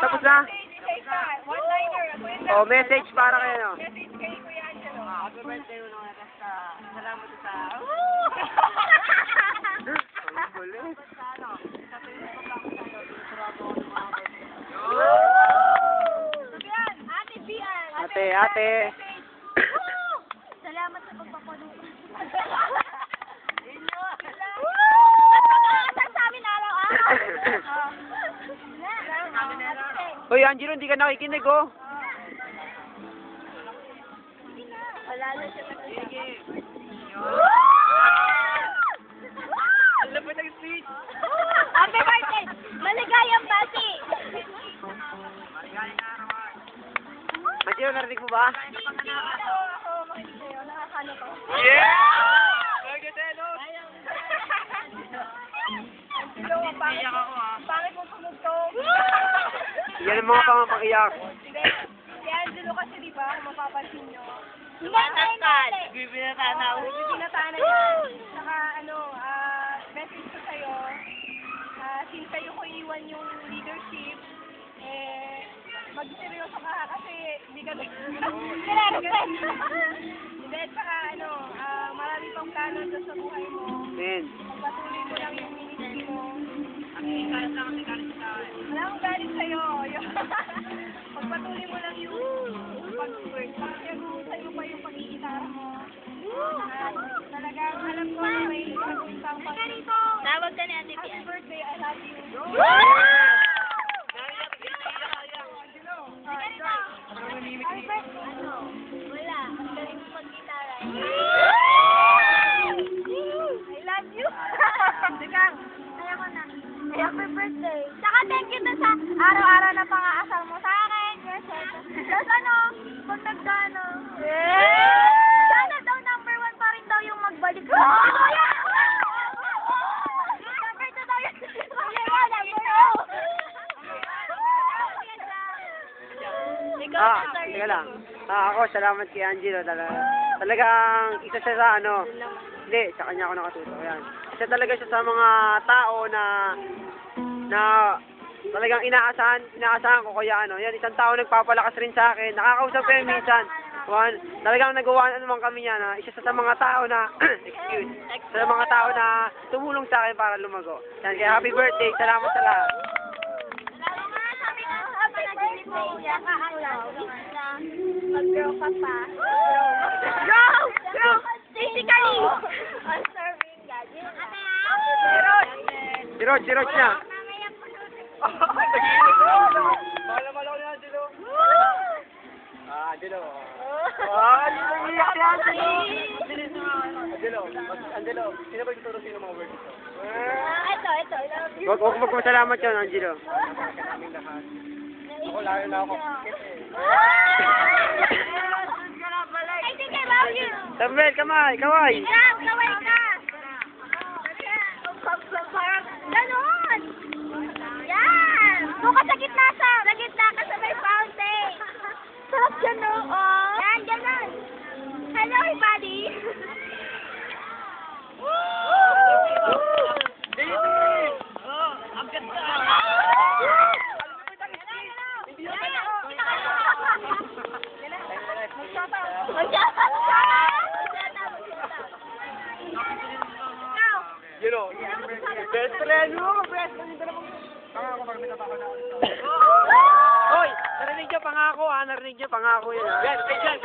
Tapos na? One-liner. Oh, message para kayo, no? Message kay Kuya Angelo. Happy birthday ulo nga. Salamat sa... Ang kulit. Ate Bian. Ate. Salamat sa pagpapanood. Sa amin araw-araw. Hoy, Angelo, hindi ka nakikinig, oh. Wala na siya nagsasabi. Lapit ang speech! Happy birthday! Maligayang bati! Angelo, narinig mo ba? Ako, makinig sa'yo. Nakakano ko. Yeah! Angelo, ang pangit mong tumugtog. Yan ang mga pamapakiyak. Hindi. Si Angelo kasi, di ba, kung mapapansin nyo. Bibinatanaw. Bibinatana yan. Saka, message ko sa'yo, since sa'yo ko iwan yung leadership, mag-seryoso ka kasi hindi ka Hindi, saka, marami pang plano doon sa buhay mo. Men. Pagpatuloy mo lang yung ministry mo. Wala akong galit sa'yo. Pagpatuloy mo lang yung pag-work. Pag-work mo pa yung pag-iitara mo. Talagang alam ko may gagawin kang Tawag ka ni Ate Happy Pian. birthday, I love you. Wala. Ang galing mo mag-gitara. I love you. Sigang, ayaw ko na. Happy birthday. Saka thank you na sa araw-araw na pang-aasal mo sa akin. Yes, yes. Tapos pag nagdano. Sana daw number 1 pa rin daw yung magbalik. Number 2 daw yun. Ikaw, Teka lang. Ako, salamat kay Angelo. Talagang isa siya sa hindi, sa kanya ako nakatuto. Yan. Isa talaga siya sa mga tao na talagang inaasahan ko kaya yan, isang tao nagpapalakas rin sa akin. Nakakausap ko yun minsan. Talagang nagawa naman kami niya na isa sa mga tao na sa mga tao na tumulong sa akin para lumago. Yan, kaya happy birthday. Salamat sa lahat. Panaginip mo siya kaalaw na mag-grow ka pa. Grow! Physically! Serving God. Si Rod niya. Mahal ako ni Angelo. Angelo. Iiyak si Angelo. Angelo, sino ba yung tuturo sino mga words ito? Ito. Huwag magpasalamat yun, Angelo. Ako, lalo na ako. I think I love you. Samuel, kaway. Kaway ka. Ganon. Yan. Doon ka sa gitna ka sa may fountain. Sarap yan, no? Yan, ganon. Hello, everybody. Ang ganda! You know, best friend mo! Best friend mo! Pangako pag minabako na ulit. Hoy, narinig niyo pangako, narinig niyo pangako yun. Yes, take yan!